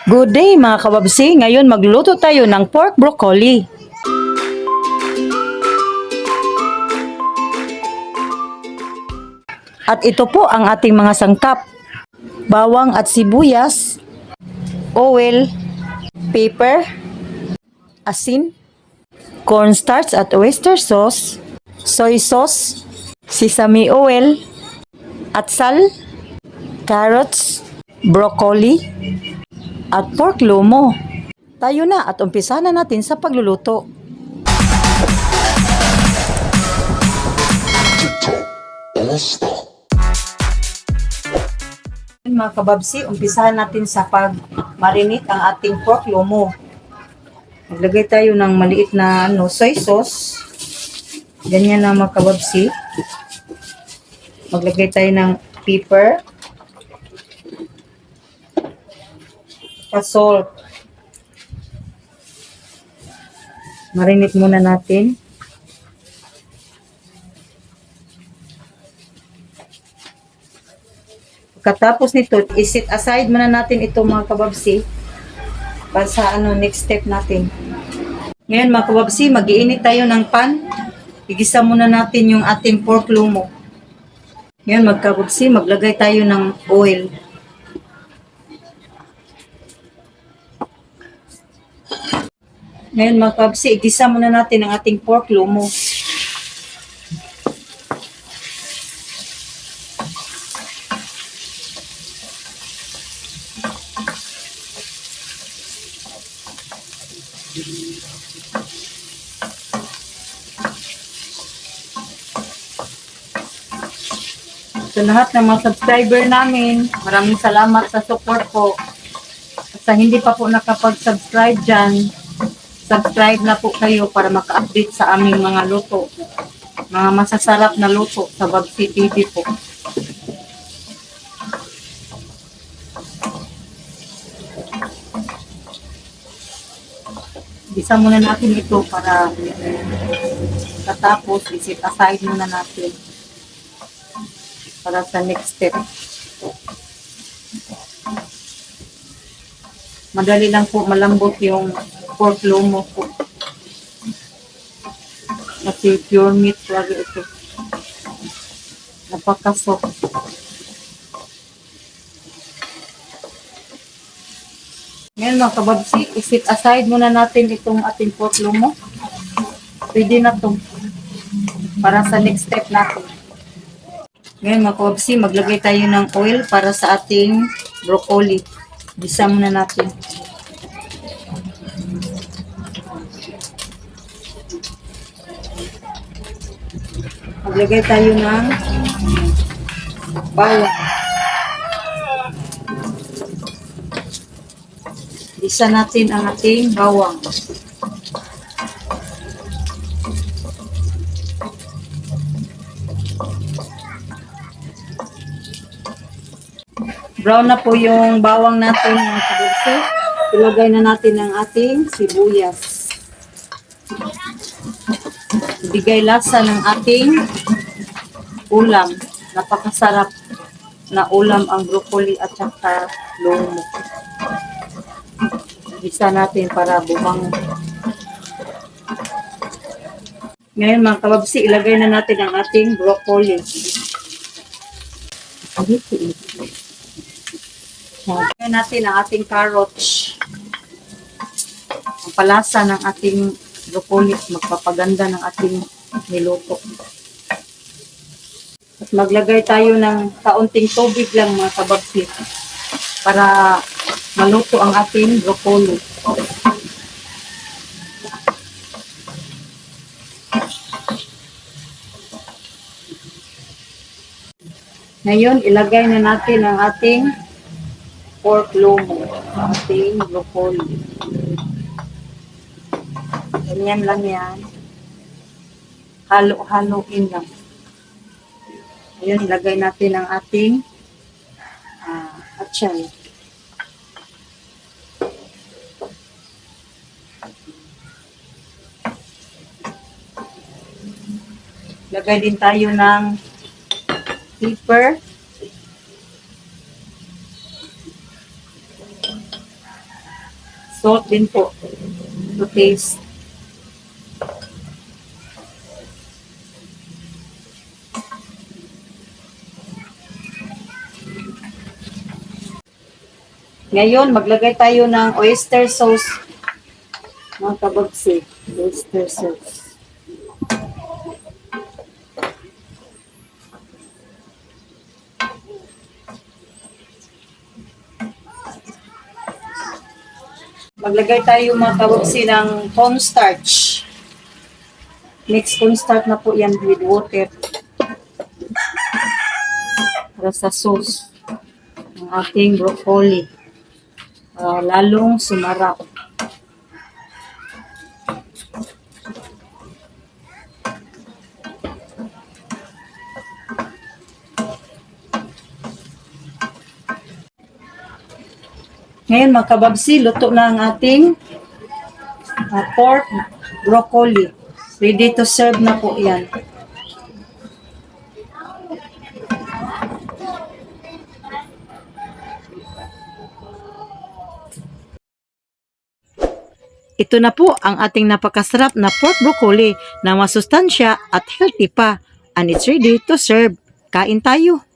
Good day mga kababsi! Ngayon magluto tayo ng pork broccoli. At ito po ang ating mga sangkap. Bawang at sibuyas, oil, pepper, asin, cornstarch at oyster sauce, soy sauce, sesame oil, at sal, carrots, broccoli, at pork lomo. Tayo na at umpisa na natin sa pagluluto. Mga kababsi, umpisahan natin sa pag-marinate ang ating pork lomo. Maglagay tayo ng maliit na soy sauce. Ganyan na mga kababsi. Maglagay tayo ng pepper, salt. Marinate muna natin. Pagkatapos nito, iset aside muna natin ito mga kababsi para sa next step natin. Ngayon mga kababsi, mag-iinit tayo ng pan. Igisa muna natin yung ating pork lomo. Ngayon mga kababsi, maglagay tayo ng oil. Ngayon mga kababsi, igisa muna natin ang ating pork lomo. Sa lahat ng mga subscriber namin, maraming salamat sa support po. At sa hindi pa po nakapag-subscribe dyan, subscribe na po kayo para maka-update sa aming mga luto. Mga masasarap na luto sa Babsi TV po. Isa muna natin ito para katapos isit aside muna natin para sa next step. Madali lang po malambot yung pork lomo po. Kasi pure meat lagi ito. Napaka-soft. Ngayon mga kababsi, isit aside muna natin itong ating pork lomo. Pwede na ito para sa next step natin. Ngayon mga kababsi, maglagay tayo ng oil para sa ating broccoli. Gisa muna natin. Maglagay tayo ng bawang. Gisa natin ang ating bawang. Brown na po yung bawang natin mga kababsi. Ilagay na natin ang ating sibuyas. Ibigay lasa ng ating ulam. Napakasarap na ulam ang broccoli at saka lomo. Isa natin para bumango. Ngayon mga kababsi, ilagay na natin ang ating broccoli. Ilagay natin ang ating carrots. Ang palasa ng ating broccoli, magpapaganda ng ating niluto. At maglagay tayo ng kaunting tubig lang mga kababsi para maluto ang ating broccoli. Ngayon, ilagay na natin ang ating pork lomo, ang ating broccoli. Ganyan lang yan. Halo-haloin lang. Ngayon, ilagay natin ang ating atchay. Lagay din tayo ng pepper, Salt din po. To taste. Ngayon, maglagay tayo ng oyster sauce. Mga kabagsi. Oyster sauce. Maglagay tayo mga kabagsi ng cornstarch. Mix cornstarch na po yan with water. Para sa sauce ng ating broccoli. Lalong sumarap. Ngayon mga kababsi, luto na ang ating pork broccoli. Ready to serve na po yan. Ito na po ang ating napakasarap na pork broccoli na masustansya at healthy pa. And it's ready to serve. Kain tayo!